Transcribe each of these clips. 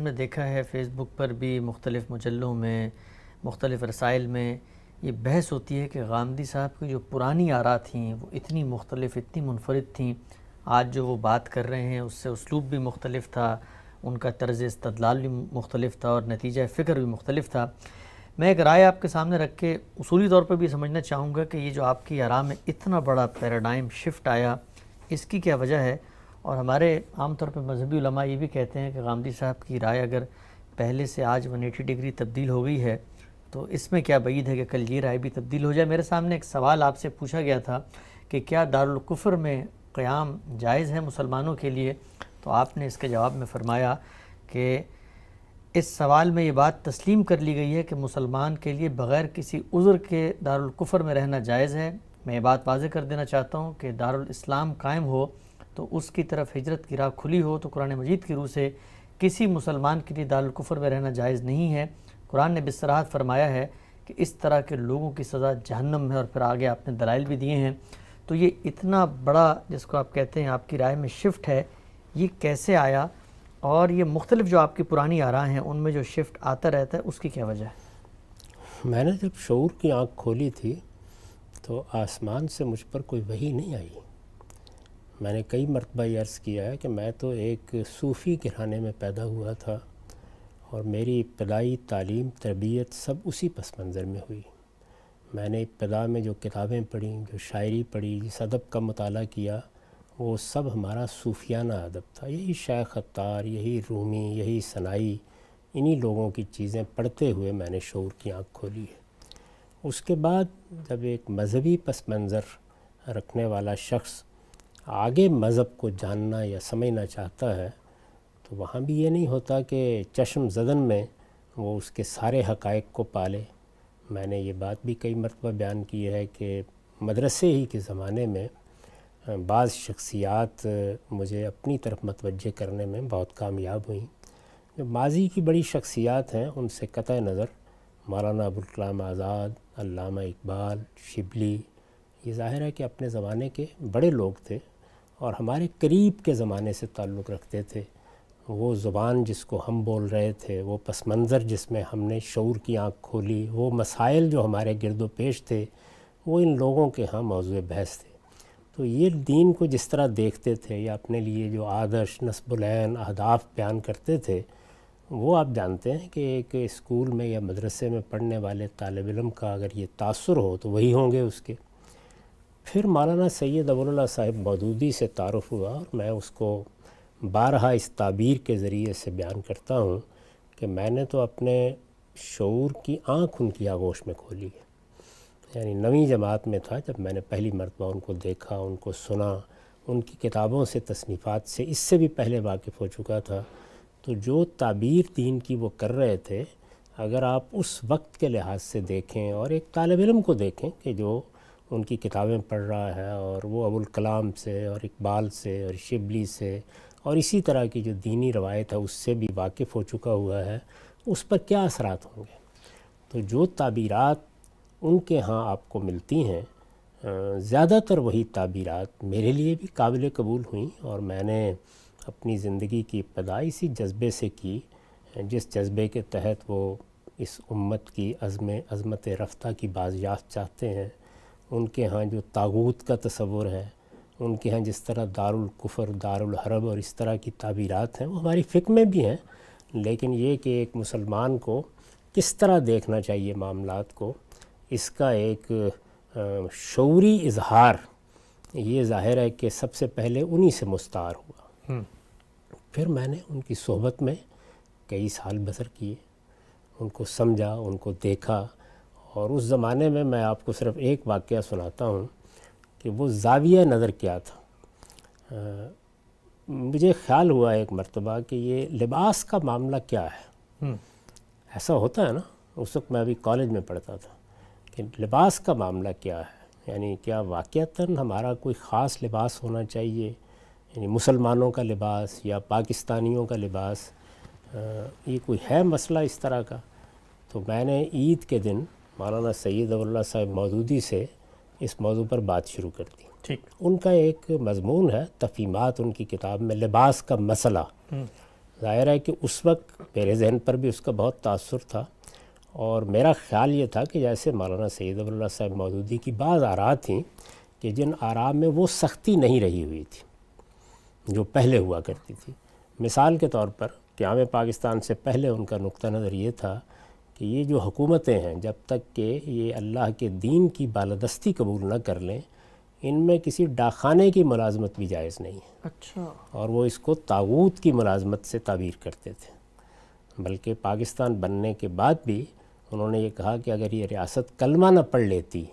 ہم نے دیکھا ہے فیس بک پر بھی مختلف مجلوں میں مختلف رسائل میں یہ بحث ہوتی ہے کہ غامدی صاحب کی جو پرانی آراء تھیں وہ اتنی مختلف اتنی منفرد تھیں، آج جو وہ بات کر رہے ہیں اس سے اسلوب بھی مختلف تھا، ان کا طرز استدلال بھی مختلف تھا اور نتیجہ فکر بھی مختلف تھا۔ میں ایک رائے آپ کے سامنے رکھ کے اصولی طور پر بھی سمجھنا چاہوں گا کہ یہ جو آپ کی آراء میں اتنا بڑا پیراڈائم شفٹ آیا، اس کی کیا وجہ ہے؟ اور ہمارے عام طور پہ مذہبی علماء یہ بھی کہتے ہیں کہ غامدی صاحب کی رائے اگر پہلے سے آج 180 ڈگری تبدیل ہو گئی ہے تو اس میں کیا بعید ہے کہ کل یہ رائے بھی تبدیل ہو جائے۔ میرے سامنے ایک سوال آپ سے پوچھا گیا تھا کہ کیا دارالکفر میں قیام جائز ہے مسلمانوں کے لیے، تو آپ نے اس کے جواب میں فرمایا کہ اس سوال میں یہ بات تسلیم کر لی گئی ہے کہ مسلمان کے لیے بغیر کسی عذر کے دارالکفر میں رہنا جائز ہے۔ میں یہ بات واضح کر دینا چاہتا ہوں کہ دارالاسلام قائم ہو تو اس کی طرف ہجرت کی راہ کھلی ہو تو قرآن مجید کی روح سے کسی مسلمان کے لیے دارالکفر میں رہنا جائز نہیں ہے۔ قرآن نے بصراحت فرمایا ہے کہ اس طرح کے لوگوں کی سزا جہنم ہے، اور پھر آگے آپ نے دلائل بھی دیے ہیں۔ تو یہ اتنا بڑا جس کو آپ کہتے ہیں آپ کی رائے میں شفٹ ہے، یہ کیسے آیا؟ اور یہ مختلف جو آپ کی پرانی آراء ہیں ان میں جو شفٹ آتا رہتا ہے اس کی کیا وجہ ہے؟ میں نے جب شعور کی آنکھ کھولی تھی تو آسمان سے مجھ پر کوئی وحی نہیں آئی۔ میں نے کئی مرتبہ یہ عرض کیا ہے کہ میں تو ایک صوفی گھرانے میں پیدا ہوا تھا اور میری ابتدائی تعلیم تربیت سب اسی پس منظر میں ہوئی۔ میں نے ابتدا میں جو کتابیں پڑھیں، جو شاعری پڑھی، جس ادب کا مطالعہ کیا، وہ سب ہمارا صوفیانہ ادب تھا۔ یہی شیخ عطار، یہی رومی، یہی ثنائی، انہی لوگوں کی چیزیں پڑھتے ہوئے میں نے شعور کی آنکھ کھولی ہے۔ اس کے بعد جب ایک مذہبی پس منظر رکھنے والا شخص آگے مذہب کو جاننا یا سمجھنا چاہتا ہے تو وہاں بھی یہ نہیں ہوتا کہ چشم زدن میں وہ اس کے سارے حقائق کو پالے۔ میں نے یہ بات بھی کئی مرتبہ بیان کی ہے کہ مدرسے ہی کے زمانے میں بعض شخصیات مجھے اپنی طرف متوجہ کرنے میں بہت کامیاب ہوئیں۔ جو ماضی کی بڑی شخصیات ہیں ان سے قطع نظر مولانا ابوالکلام آزاد، علامہ اقبال، شبلی، یہ ظاہر ہے کہ اپنے زمانے کے بڑے لوگ تھے اور ہمارے قریب کے زمانے سے تعلق رکھتے تھے۔ وہ زبان جس کو ہم بول رہے تھے، وہ پس منظر جس میں ہم نے شعور کی آنکھ کھولی، وہ مسائل جو ہمارے گرد و پیش تھے، وہ ان لوگوں کے ہاں موضوع بحث تھے۔ تو یہ دین کو جس طرح دیکھتے تھے یا اپنے لیے جو آدرش، نصب العین، اہداف بیان کرتے تھے، وہ آپ جانتے ہیں کہ ایک اسکول میں یا مدرسے میں پڑھنے والے طالب علم کا اگر یہ تاثر ہو تو وہی ہوں گے اس کے۔ پھر مولانا سید ابوالعلا صاحب مودودی سے تعارف ہوا اور میں اس کو بارہا اس تعبیر کے ذریعے سے بیان کرتا ہوں کہ میں نے تو اپنے شعور کی آنکھ ان کی آغوش میں کھولی ہے۔ یعنی 9ویں جماعت میں تھا جب میں نے پہلی مرتبہ ان کو دیکھا، ان کو سنا، ان کی کتابوں سے، تصنیفات سے اس سے بھی پہلے واقف ہو چکا تھا۔ تو جو تعبیر دین کی وہ کر رہے تھے، اگر آپ اس وقت کے لحاظ سے دیکھیں اور ایک طالب علم کو دیکھیں کہ جو ان کی کتابیں پڑھ رہا ہے اور وہ ابوالکلام سے اور اقبال سے اور شبلی سے اور اسی طرح کی جو دینی روایت ہے اس سے بھی واقف ہو چکا ہوا ہے، اس پر کیا اثرات ہوں گے؟ تو جو تعبیرات ان کے ہاں آپ کو ملتی ہیں، زیادہ تر وہی تعبیرات میرے لیے بھی قابل قبول ہوئیں، اور میں نے اپنی زندگی کی ابتدا اسی جذبے سے کی جس جذبے کے تحت وہ اس امت کی عظمت رفتہ کی بازیافت چاہتے ہیں۔ ان کے ہاں جو طاغوت کا تصور ہے، ان کے ہاں جس طرح دارالکفر، دارالحرب اور اس طرح کی تعبیرات ہیں، وہ ہماری فکر میں بھی ہیں، لیکن یہ کہ ایک مسلمان کو کس طرح دیکھنا چاہیے معاملات کو، اس کا ایک شعوری اظہار یہ ظاہر ہے کہ سب سے پہلے انہی سے مستعار ہوا۔ پھر میں نے ان کی صحبت میں کئی سال بسر کیے، ان کو سمجھا، ان کو دیکھا، اور اس زمانے میں میں آپ کو صرف ایک واقعہ سناتا ہوں کہ وہ زاویہ نظر کیا تھا۔ مجھے خیال ہوا ایک مرتبہ کہ یہ لباس کا معاملہ کیا ہے۔ ایسا ہوتا ہے نا، اس وقت میں ابھی کالج میں پڑھتا تھا کہ لباس کا معاملہ کیا ہے، یعنی کیا واقعتاً ہمارا کوئی خاص لباس ہونا چاہیے، یعنی مسلمانوں کا لباس یا پاکستانیوں کا لباس، یہ کوئی ہے مسئلہ اس طرح کا؟ تو میں نے عید کے دن مولانا سید ابوالعلا صاحب مودودی سے اس موضوع پر بات شروع کر دی۔ ان کا ایک مضمون ہے تفہیمات ان کی کتاب میں، لباس کا مسئلہ۔ ظاہر ہے کہ اس وقت میرے ذہن پر بھی اس کا بہت تاثر تھا، اور میرا خیال یہ تھا کہ جیسے مولانا سید ابو اللہ صاحب مودودی کی بعض آراء تھیں کہ جن آراء میں وہ سختی نہیں رہی ہوئی تھی جو پہلے ہوا کرتی تھی. مثال کے طور پر قیام پاکستان سے پہلے ان کا نقطہ نظر یہ تھا کہ یہ جو حکومتیں ہیں جب تک کہ یہ اللہ کے دین کی بالادستی قبول نہ کر لیں، ان میں کسی ڈاکخانے کی ملازمت بھی جائز نہیں ہے. اچھا. اور وہ اس کو طاغوت کی ملازمت سے تعبیر کرتے تھے. بلکہ پاکستان بننے کے بعد بھی انہوں نے یہ کہا کہ اگر یہ ریاست کلمہ نہ پڑھ لیتی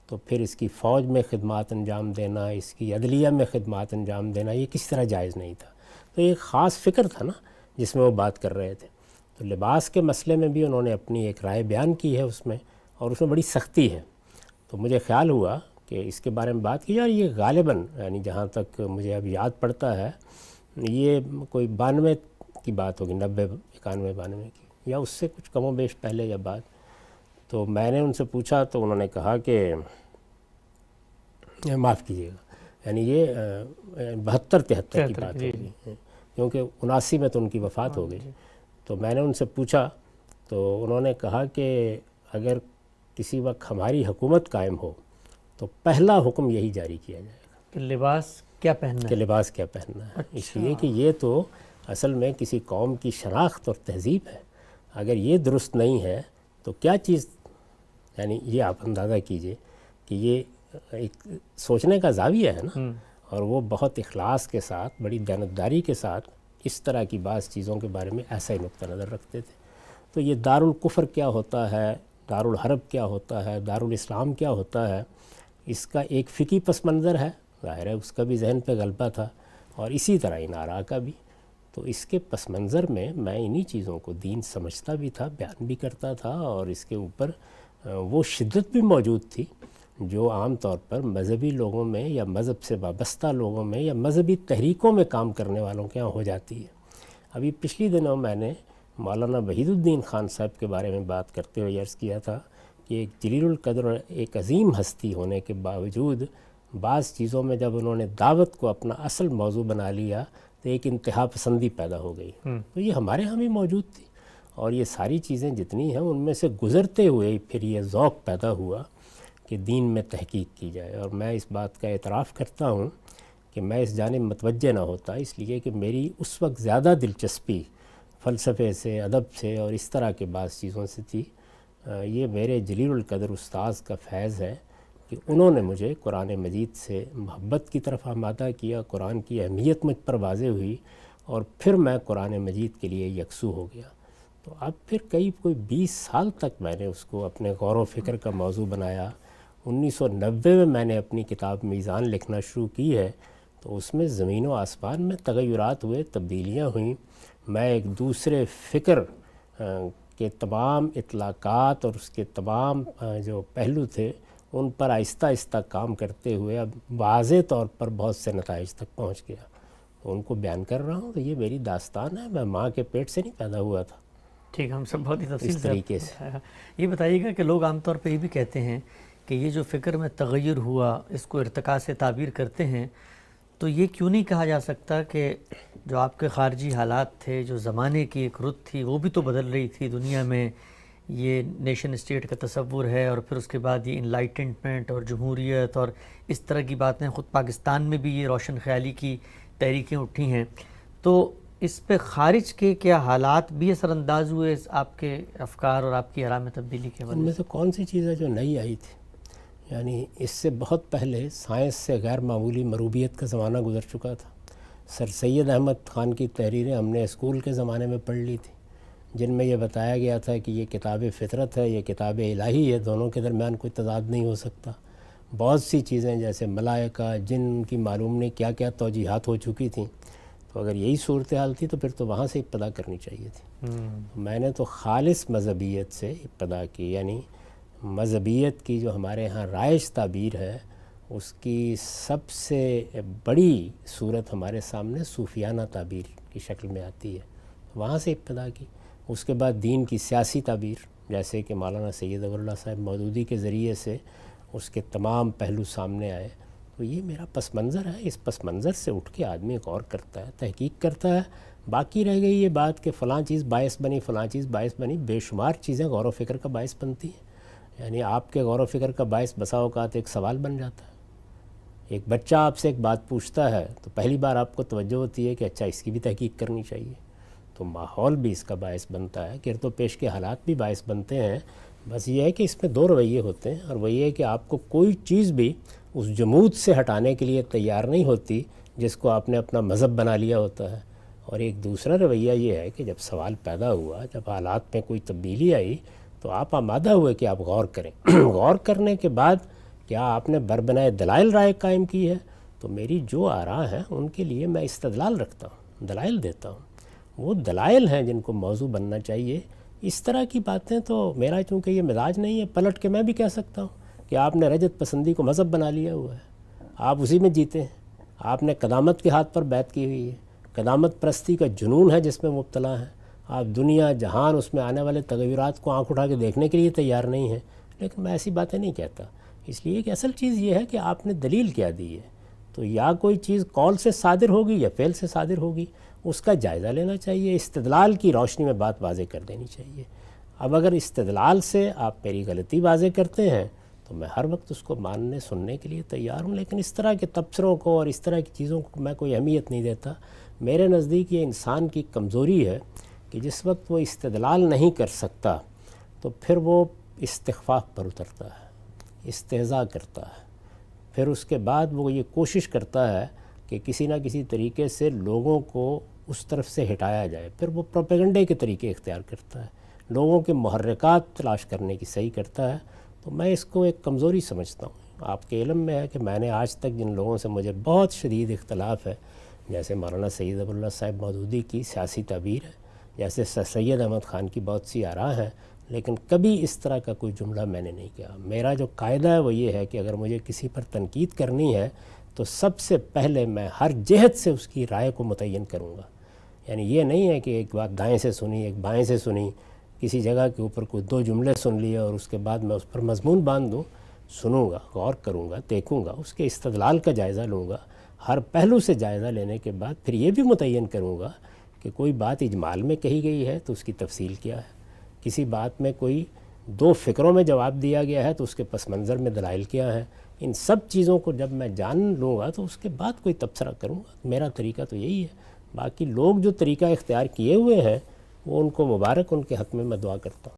تو پھر اس کی فوج میں خدمات انجام دینا، اس کی عدلیہ میں خدمات انجام دینا یہ کس طرح جائز نہیں تھا. تو یہ خاص فکر تھا نا جس میں وہ بات کر رہے تھے. تو لباس کے مسئلے میں بھی انہوں نے اپنی ایک رائے بیان کی ہے اس میں، اور اس میں بڑی سختی ہے. تو مجھے خیال ہوا کہ اس کے بارے میں بات کی جائے. یہ غالباً یعنی جہاں تک مجھے اب یاد پڑتا ہے یہ کوئی 92 کی بات ہوگی، 90 91 92 کی، یا اس سے کچھ کم و بیش پہلے یا بعد. تو میں نے ان سے پوچھا تو انہوں نے کہا کہ معاف کیجیے گا، یعنی یہ 72-73 کی بات ہوگی، کیونکہ 79 میں تو ان کی وفات ہو گئی. تو میں نے ان سے پوچھا تو انہوں نے کہا کہ اگر کسی وقت ہماری حکومت قائم ہو تو پہلا حکم یہی جاری کیا جائے گا کہ لباس کیا پہننا ہے. کہ لباس کیا پہننا ہے. اس لیے کہ یہ تو اصل میں کسی قوم کی شناخت اور تہذیب ہے. اگر یہ درست نہیں ہے تو کیا چیز، یعنی یہ آپ اندازہ کیجئے کہ یہ ایک سوچنے کا زاویہ ہے نا. اور وہ بہت اخلاص کے ساتھ، بڑی دیانتداری کے ساتھ اس طرح کی بعض چیزوں کے بارے میں ایسا ہی نقطہ نظر رکھتے تھے. تو یہ دارالکفر کیا ہوتا ہے، دارالحرب کیا ہوتا ہے، دارالاسلام کیا ہوتا ہے، اس کا ایک فقہی پس منظر ہے. ظاہر ہے اس کا بھی ذہن پہ غلبہ تھا، اور اسی طرح ان آراء کا بھی. تو اس کے پس منظر میں انہی چیزوں کو دین سمجھتا بھی تھا، بیان بھی کرتا تھا، اور اس کے اوپر وہ شدت بھی موجود تھی جو عام طور پر مذہبی لوگوں میں یا مذہب سے وابستہ لوگوں میں یا مذہبی تحریکوں میں کام کرنے والوں کے یہاں ہو جاتی ہے. ابھی پچھلی دنوں میں نے مولانا وحید الدین خان صاحب کے بارے میں بات کرتے ہوئے عرض کیا تھا کہ ایک جلیل القدر اور ایک عظیم ہستی ہونے کے باوجود بعض چیزوں میں جب انہوں نے دعوت کو اپنا اصل موضوع بنا لیا تو ایک انتہا پسندی پیدا ہو گئی. تو یہ ہمارے ہاں بھی موجود تھی، اور یہ ساری چیزیں جتنی ہیں ان میں سے گزرتے ہوئے پھر یہ ذوق پیدا ہوا کہ دین میں تحقیق کی جائے. اور میں اس بات کا اعتراف کرتا ہوں کہ میں اس جانب متوجہ نہ ہوتا، اس لیے کہ میری اس وقت زیادہ دلچسپی فلسفے سے، ادب سے اور اس طرح کے بعض چیزوں سے تھی. یہ میرے جلیل القدر استاذ کا فیض ہے کہ انہوں نے مجھے قرآن مجید سے محبت کی طرف آمادہ کیا، قرآن کی اہمیت مجھ پر واضح ہوئی، اور پھر میں قرآن مجید کے لیے یکسو ہو گیا. تو اب پھر کوئی 20 سال تک میں نے اس کو اپنے غور و فکر کا موضوع بنایا. 1990 میں میں نے اپنی کتاب میزان لکھنا شروع کی ہے. تو اس میں زمین و آسمان میں تغیرات ہوئے، تبدیلیاں ہوئیں. میں ایک دوسرے فکر کے تمام اطلاقات اور اس کے تمام جو پہلو تھے ان پر آہستہ آہستہ کام کرتے ہوئے اب واضح طور پر بہت سے نتائج تک پہنچ گیا. تو ان کو بیان کر رہا ہوں. تو یہ میری داستان ہے، میں ماں کے پیٹ سے نہیں پیدا ہوا تھا. ٹھیک، ہم سب بہت ہی تفصیل اس طریقے سے. یہ بتائیے گا کہ لوگ عام طور پہ یہ بھی کہتے ہیں کہ یہ جو فکر میں تغیر ہوا اس کو ارتقاء سے تعبیر کرتے ہیں، تو یہ کیوں نہیں کہا جا سکتا کہ جو آپ کے خارجی حالات تھے، جو زمانے کی ایک رت تھی وہ بھی تو بدل رہی تھی دنیا میں. یہ نیشن اسٹیٹ کا تصور ہے، اور پھر اس کے بعد یہ انلائٹنمنٹ اور جمہوریت اور اس طرح کی باتیں، خود پاکستان میں بھی یہ روشن خیالی کی تحریکیں اٹھی ہیں. تو اس پہ خارج کے کیا حالات بھی اثر انداز ہوئے آپ کے افکار اور آپ کی آراء میں تبدیلی کے ان وجہ میں سے کون سی چیز ہے جو نئی آئی تھی؟ یعنی اس سے بہت پہلے سائنس سے غیر معمولی مروبیت کا زمانہ گزر چکا تھا. سر سید احمد خان کی تحریریں ہم نے اسکول کے زمانے میں پڑھ لی تھی، جن میں یہ بتایا گیا تھا کہ یہ کتاب فطرت ہے، یہ کتاب الہی ہے، دونوں کے درمیان کوئی تضاد نہیں ہو سکتا. بہت سی چیزیں جیسے ملائکہ، جن کی معلوم نہیں کیا کیا توجیحات ہو چکی تھیں. تو اگر یہی صورتحال تھی تو پھر تو وہاں سے ابتدا کرنی چاہیے تھی. میں نے تو خالص مذہبیت سے ابتدا کی، یعنی مذہبیت کی جو ہمارے ہاں رائج تعبیر ہے اس کی سب سے بڑی صورت ہمارے سامنے صوفیانہ تعبیر کی شکل میں آتی ہے. وہاں سے ابتدا کی. اس کے بعد دین کی سیاسی تعبیر، جیسے کہ مولانا سید ابو اللہ صاحب مودودی کے ذریعے سے اس کے تمام پہلو سامنے آئے. تو یہ میرا پس منظر ہے، اس پس منظر سے اٹھ کے آدمی غور کرتا ہے، تحقیق کرتا ہے. باقی رہ گئی یہ بات کہ فلاں چیز باعث بنی، فلاں چیز باعث بنی، بے شمار چیزیں غور و فکر کا باعث بنتی ہیں. یعنی آپ کے غور و فکر کا باعث بسا اوقات ایک سوال بن جاتا ہے. ایک بچہ آپ سے ایک بات پوچھتا ہے تو پہلی بار آپ کو توجہ ہوتی ہے کہ اچھا اس کی بھی تحقیق کرنی چاہیے. تو ماحول بھی اس کا باعث بنتا ہے، گرد و پیش کے حالات بھی باعث بنتے ہیں. بس یہ ہے کہ اس میں دو رویے ہوتے ہیں، اور وہ یہ ہے کہ آپ کو کوئی چیز بھی اس جمود سے ہٹانے کے لیے تیار نہیں ہوتی جس کو آپ نے اپنا مذہب بنا لیا ہوتا ہے. اور ایک دوسرا رویہ یہ ہے کہ جب سوال پیدا ہوا، جب حالات میں کوئی تبدیلی آئی، تو آپ آمادہ ہوئے کہ آپ غور کریں. غور کرنے کے بعد کیا آپ نے بربنائے دلائل رائے قائم کی ہے؟ تو میری جو آراء ہیں ان کے لیے میں استدلال رکھتا ہوں، دلائل دیتا ہوں. وہ دلائل ہیں جن کو موضوع بننا چاہیے. اس طرح کی باتیں تو میرا چونکہ یہ مزاج نہیں ہے، پلٹ کے میں بھی کہہ سکتا ہوں کہ آپ نے رجت پسندی کو مذہب بنا لیا ہوا ہے، آپ اسی میں جیتے ہیں. آپ نے قدامت کے ہاتھ پر بیعت کی ہوئی ہے، قدامت پرستی کا جنون ہے جس میں مبتلا ہیں. آپ دنیا جہان اس میں آنے والے تغیرات کو آنکھ اٹھا کے دیکھنے کے لیے تیار نہیں ہیں. لیکن میں ایسی باتیں نہیں کہتا، اس لیے کہ اصل چیز یہ ہے کہ آپ نے دلیل کیا دی ہے. تو یا کوئی چیز قول سے صادر ہوگی یا فعل سے صادر ہوگی، اس کا جائزہ لینا چاہیے، استدلال کی روشنی میں بات واضح کر دینی چاہیے. اب اگر استدلال سے آپ میری غلطی واضح کرتے ہیں تو میں ہر وقت اس کو ماننے سننے کے لیے تیار ہوں. لیکن اس طرح کے تبصروں کو اور اس طرح کی چیزوں کو میں کوئی اہمیت نہیں دیتا. میرے نزدیک یہ انسان کی کمزوری ہے کہ جس وقت وہ استدلال نہیں کر سکتا تو پھر وہ استخفاف پر اترتا ہے، استہزاء کرتا ہے. پھر اس کے بعد وہ یہ کوشش کرتا ہے کہ کسی نہ کسی طریقے سے لوگوں کو اس طرف سے ہٹایا جائے. پھر وہ پروپیگنڈے کے طریقے اختیار کرتا ہے، لوگوں کے محرکات تلاش کرنے کی صحیح کرتا ہے. تو میں اس کو ایک کمزوری سمجھتا ہوں. آپ کے علم میں ہے کہ میں نے آج تک جن لوگوں سے مجھے بہت شدید اختلاف ہے، جیسے مولانا سید ابو اللہ صاحب مودودی کی سیاسی تعبیر ہے، جیسے سید احمد خان کی بہت سی آراء ہیں، لیکن کبھی اس طرح کا کوئی جملہ میں نے نہیں کہا. میرا جو قاعدہ ہے وہ یہ ہے کہ اگر مجھے کسی پر تنقید کرنی ہے تو سب سے پہلے میں ہر جہت سے اس کی رائے کو متعین کروں گا. یعنی یہ نہیں ہے کہ ایک بات دائیں سے سنی ایک بائیں سے سنی، کسی جگہ کے اوپر کوئی دو جملے سن لیے اور اس کے بعد میں اس پر مضمون باندھ دوں. سنوں گا، غور کروں گا، دیکھوں گا، اس کے استدلال کا جائزہ لوں گا. ہر پہلو سے جائزہ لینے کے بعد پھر یہ بھی متعین کروں گا کہ کوئی بات اجمال میں کہی گئی ہے تو اس کی تفصیل کیا ہے، کسی بات میں کوئی دو فکروں میں جواب دیا گیا ہے تو اس کے پس منظر میں دلائل کیا ہے. ان سب چیزوں کو جب میں جان لوں گا تو اس کے بعد کوئی تبصرہ کروں گا. میرا طریقہ تو یہی ہے. باقی لوگ جو طریقہ اختیار کیے ہوئے ہیں وہ ان کو مبارک، ان کے حق میں دعا کرتا ہوں.